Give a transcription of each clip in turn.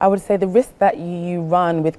I would say the risk that you run with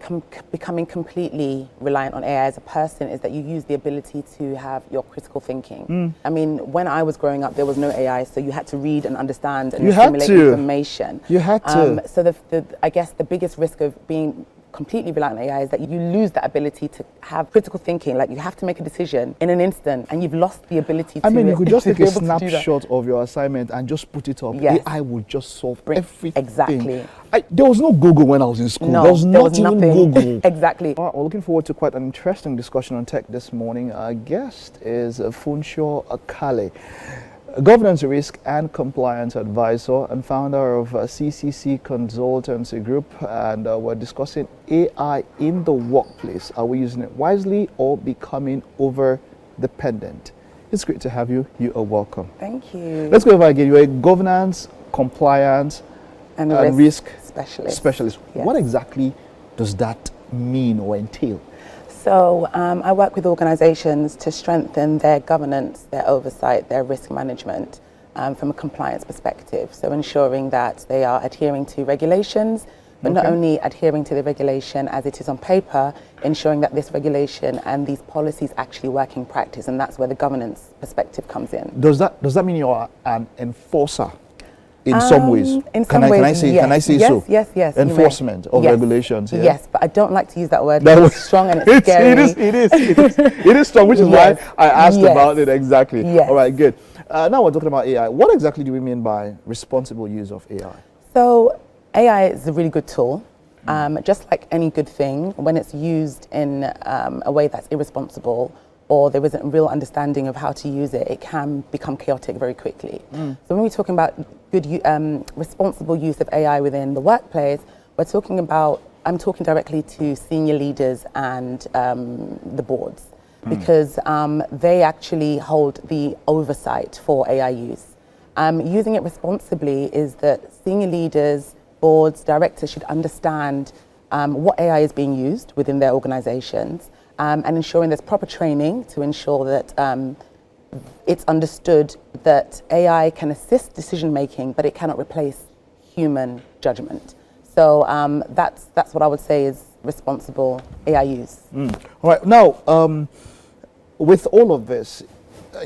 becoming completely reliant on AI as a person is that you use the ability to have your critical thinking. I mean, when I was growing up, there was no AI, so you had to read and understand and assimilate information. You had to. So I guess the biggest risk of being completely reliant on AI is that you lose that ability to have critical thinking. Like, you have to make a decision in an instant, and you've lost the ability to. I mean, you could just take a snapshot of your assignment and just put it up. Yes. AI will just solve everything. Exactly. There was no Google when I was in school. No, there was nothing. Google. Exactly. All right, we're looking forward to quite an interesting discussion on tech this morning. Our guest is Funso Kale, Governance Risk and Compliance Advisor and founder of CCC Consultancy Group, and we're discussing AI in the workplace. Are we using it wisely or becoming over-dependent? It's great to have you. You are welcome. Thank you. Let's go over again. You're a governance, compliance, and risk specialist. Yes. What exactly does that mean or entail? So I work with organizations to strengthen their governance, their oversight, their risk management from a compliance perspective. So ensuring that they are adhering to regulations, but not only adhering to the regulation as it is on paper, ensuring that this regulation and these policies actually work in practice. And that's where the governance perspective comes in. Does that mean you are an enforcer? In some ways. In some ways, yes. Can I say yes, so? Yes. Enforcement of regulations. Yeah? Yes, but I don't like to use that word. It's strong and it's scary. It is strong, which is why I asked about it exactly. Yes. All right, good. Now we're talking about AI. What exactly do we mean by responsible use of AI? So AI is a really good tool. Just like any good thing, when it's used in a way that's irresponsible, or there isn't a real understanding of how to use it, it can become chaotic very quickly. So when we're talking about good, responsible use of AI within the workplace, I'm talking directly to senior leaders and the boards, because they actually hold the oversight for AI use. Using it responsibly is that senior leaders, boards, directors should understand what AI is being used within their organizations, and ensuring there's proper training to ensure that it's understood that AI can assist decision making, but it cannot replace human judgment. So that's what I would say is responsible AI use. All right. Now, with all of this,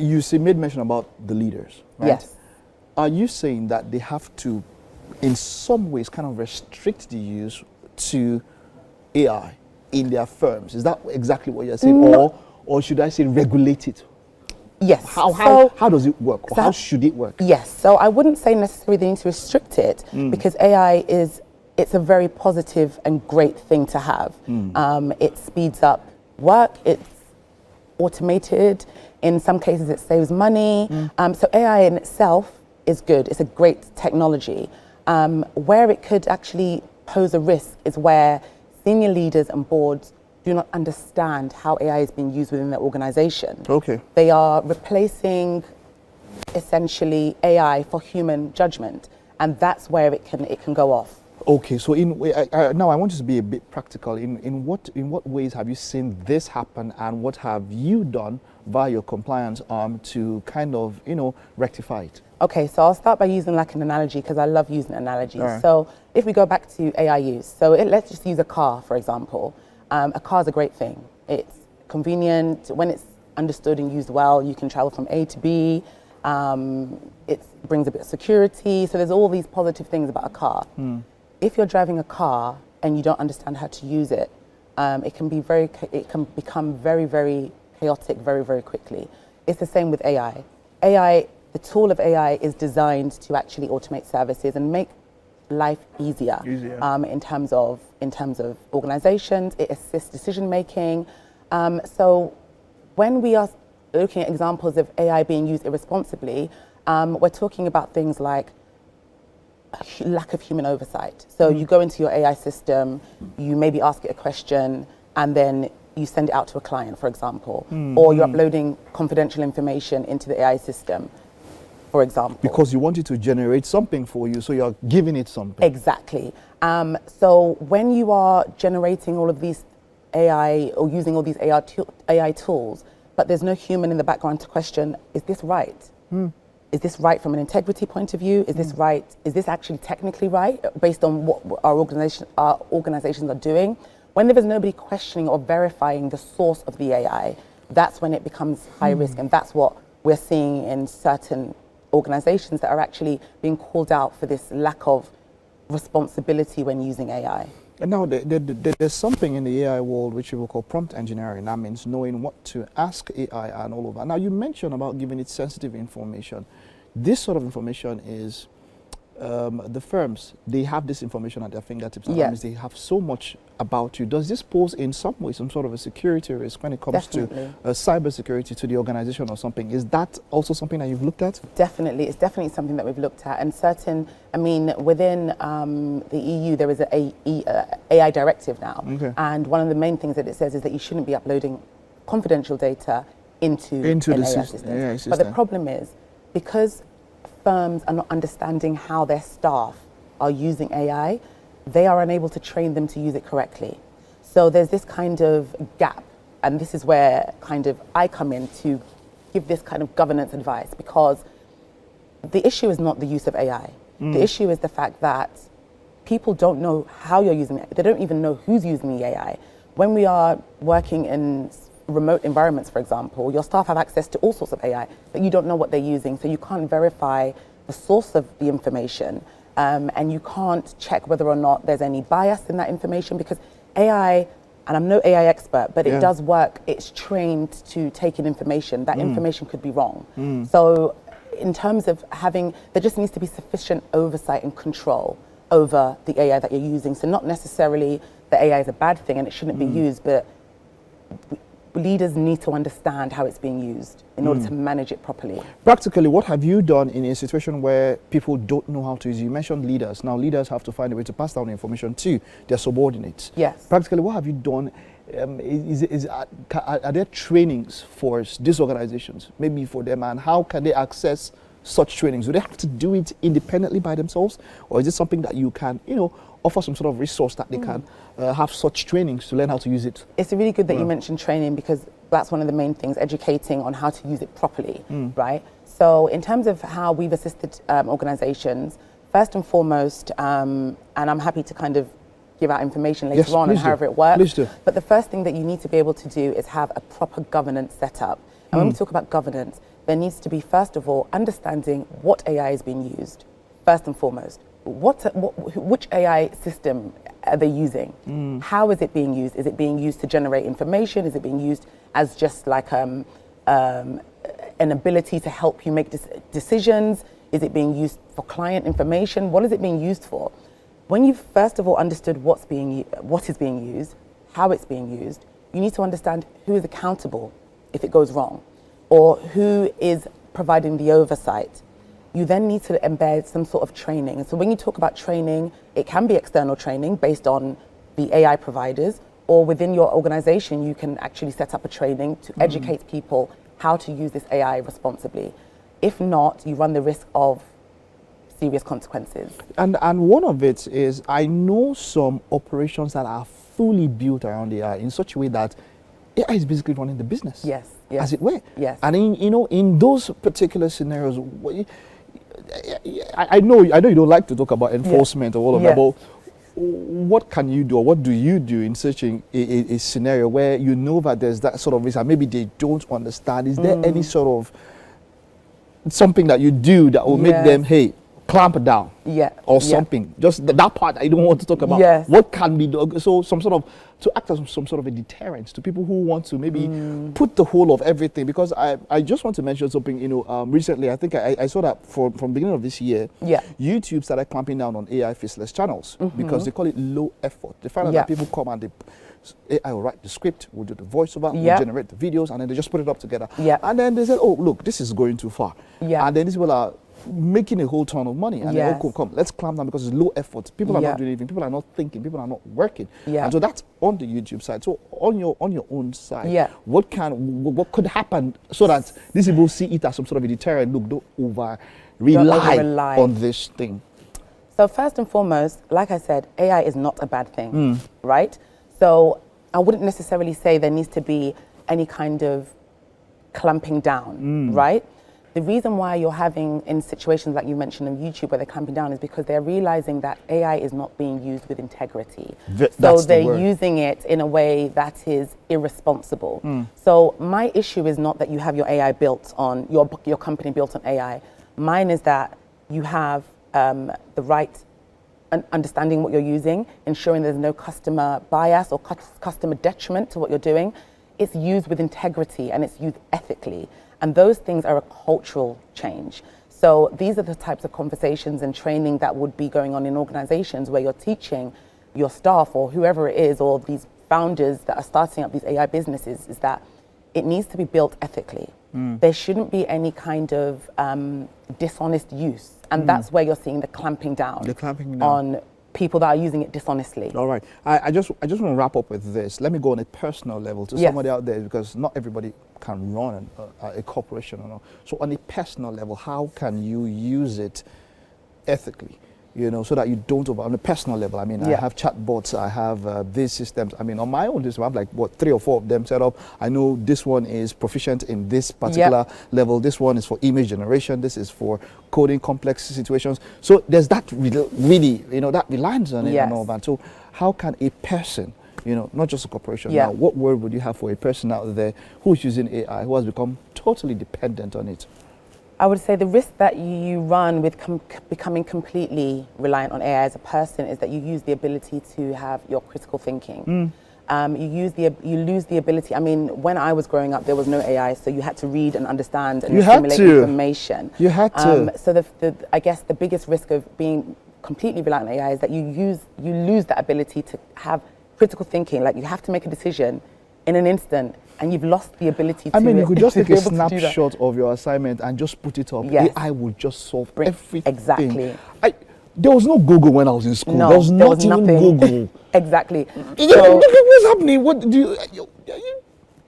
you made mention about the leaders, right? Yes. Are you saying that they have to, in some ways, kind of restrict the use to AI in their firms? Is that exactly what you're saying? No. Or should I say regulate it? Yes. How does it work? Or how should it work? Yes. So I wouldn't say necessarily they need to restrict it, because AI it's a very positive and great thing to have. It speeds up work, it's automated, in some cases it saves money. So AI in itself is good, it's a great technology. Where it could actually pose a risk is where senior leaders and boards do not understand how AI is being used within their organization. Okay. They are replacing essentially AI for human judgment, and that's where it can go off. Okay, so now I want you to be a bit practical. In what ways have you seen this happen, and what have you done via your compliance arm to kind of rectify it? Okay, so I'll start by using like an analogy, because I love using analogies. Right. So if we go back to AI use, so let's just use a car, for example. A car is a great thing. It's convenient. When it's understood and used well, you can travel from A to B. It brings a bit of security. So there's all these positive things about a car. If you're driving a car and you don't understand how to use it, it can become very, very chaotic very, very quickly. It's the same with AI. The tool of AI is designed to actually automate services and make life easier. In terms of organizations. It assists decision making. So when we are looking at examples of AI being used irresponsibly, we're talking about things like lack of human oversight. So you go into your AI system, you maybe ask it a question, and then you send it out to a client, for example, or you're uploading confidential information into the AI system, for example. Because you want it to generate something for you, so you're giving it something. Exactly. So when you are generating all of these AI or using all these AI tools, but there's no human in the background to question, is this right? is this right from an integrity point of view? Is this right? Is this actually technically right based on what our organizations are doing? When there is nobody questioning or verifying the source of the AI, that's when it becomes high risk, and that's what we're seeing in certain organizations that are actually being called out for this lack of responsibility when using AI. And now there's something in the AI world which we will call prompt engineering. That means knowing what to ask AI and all of that. Now you mentioned about giving it sensitive information. This sort of information is the firms, they have this information at their fingertips. That means they have so much about you. Does this pose in some way some sort of a security risk when it comes to cyber security to the organization or something? Is that also something that you've looked at? Definitely. It's definitely something that we've looked at. And within the EU, there is an AI directive now. Okay. And one of the main things that it says is that you shouldn't be uploading confidential data into an AI system. But the problem is, because firms are not understanding how their staff are using AI, they are unable to train them to use it correctly. So there's this kind of gap, and this is where kind of I come in to give this kind of governance advice, because the issue is not the use of AI. The issue is the fact that people don't know how you're using it. They don't even know who's using the AI. When we are working in remote environments, for example, your staff have access to all sorts of AI, but you don't know what they're using, so you can't verify the source of the information, and you can't check whether or not there's any bias in that information, because AI, and I'm no AI expert, but it does work, it's trained to take in information. That information could be wrong. So in terms of there just needs to be sufficient oversight and control over the AI that you're using. So not necessarily that AI is a bad thing and it shouldn't be used, but leaders need to understand how it's being used in order to manage it properly. Practically, what have you done in a situation where people don't know how to use it? You mentioned leaders. Now, leaders have to find a way to pass down information to their subordinates. Yes. Practically, what have you done? Are there trainings for these organizations, maybe for them, and how can they access such trainings? Do they have to do it independently by themselves, or is it something that you can, offer some sort of resource that they can have such trainings to learn how to use it? It's really good that you mentioned training, because that's one of the main things, educating on how to use it properly, right? So in terms of how we've assisted organizations, first and foremost, and I'm happy to kind of give out information later on however it works. Please do. But the first thing that you need to be able to do is have a proper governance set up. And when we talk about governance, there needs to be, first of all, understanding what AI is being used, first and foremost. Which AI system are they using? How is it being used? Is it being used to generate information? Is it being used as just like an ability to help you make decisions? Is it being used for client information? What is it being used for? When you've first of all understood what is being used, how it's being used, you need to understand who is accountable if it goes wrong, or who is providing the oversight. You then need to embed some sort of training. And so when you talk about training, it can be external training based on the AI providers, or within your organization, you can actually set up a training to educate people how to use this AI responsibly. If not, you run the risk of serious consequences. And one of it is, I know some operations that are fully built around AI in such a way that AI is basically running the business. Yes. As it were. Yes. And in those particular scenarios, I know you don't like to talk about enforcement or all of that, but what can you do, or what do you do in such a scenario where you know that there's that sort of risk and maybe they don't understand? Is there any sort of something that you do that will make them, hey, clamp down or something? Just that part I don't want to talk about. What can be done? So some sort of, to act as some sort of a deterrent to people who want to maybe put the whole of everything. Because I just want to mention something, recently I think I saw that from beginning of this year, YouTube started clamping down on AI faceless channels because they call it low effort. They find out that people come and AI will write the script, will do the voiceover, will generate the videos, and then they just put it up together. And then they said, oh, look, this is going too far. And then these people are making a whole ton of money, and then, come, let's clamp down because it's low effort. People are not doing anything. People are not thinking. People are not working. And so that's on the YouTube side. So on your own side, what could happen so that these people see it as some sort of a deterrent? Look, don't over rely on this thing. So first and foremost, like I said, AI is not a bad thing, right? So I wouldn't necessarily say there needs to be any kind of clamping down, right? the reason why you're having, in situations like you mentioned on YouTube where they're clamping down, is because they're realizing that AI is not being used with integrity. So they're using it in a way that is irresponsible. So my issue is not that you have your AI built on, your company built on AI. Mine is that you have the right understanding what you're using, ensuring there's no customer bias or customer detriment to what you're doing. It's used with integrity and it's used ethically. And those things are a cultural change. So these are the types of conversations and training that would be going on in organizations where you're teaching your staff or whoever it is, or these founders that are starting up these AI businesses, is that it needs to be built ethically. There shouldn't be any kind of dishonest use. And that's where you're seeing the clamping down on people that are using it dishonestly. All right. I just want to wrap up with this. Let me go on a personal level to somebody out there, because not everybody can run a corporation. So on a personal level, how can you use it ethically? So that you don't on a personal level. I mean, I have chatbots, I have these systems. I mean, on my own system, I have like, 3 or 4 of them set up. I know this one is proficient in this particular level. This one is for image generation. This is for coding complex situations. So there's that really, that reliance on it and all that. So how can a person, not just a corporation, now, what word would you have for a person out there who's using AI, who has become totally dependent on it? I would say the risk that you run with becoming completely reliant on AI as a person is that you use the ability to have your critical thinking. You lose the ability. I mean, when I was growing up, there was no AI, so you had to read and understand and assimilate information. You had to. So I guess the biggest risk of being completely reliant on AI is that you lose that ability to have critical thinking. Like, you have to make a decision in an instant, and you've lost the ability to. I mean, you could just take a snapshot of your assignment and just put it up. AI would just solve everything. Exactly. There was no Google when I was in school. No, there was nothing. Google. Exactly. So, what's happening? What do you?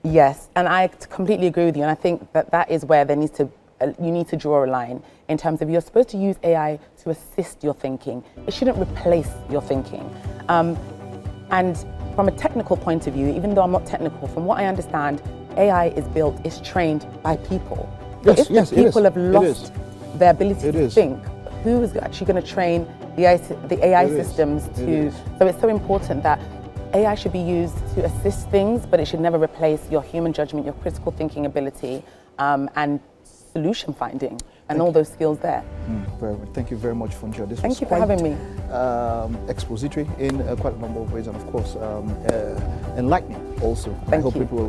Yes, and I completely agree with you. And I think that is where you need to draw a line in terms of, you're supposed to use AI to assist your thinking. It shouldn't replace your thinking. And from a technical point of view, even though I'm not technical, from what I understand, AI is trained by people. Yes, if people have lost their ability to think, who is actually going to train the AI systems to? So it's so important that AI should be used to assist things, but it should never replace your human judgment, your critical thinking ability, and solution finding, and all those skills there. Thank you very much, Funso. Thank you for having me. Expository in quite a number of ways, and of course, enlightening also. I hope people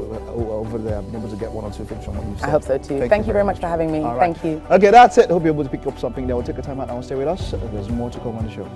over there have been able to get 1 or 2 things from what you've said. I hope so too. Thank you very much for having me. Thank you. Okay, that's it. Hope you're able to pick up something there. We'll take a time out and stay with us. There's more to come on the show.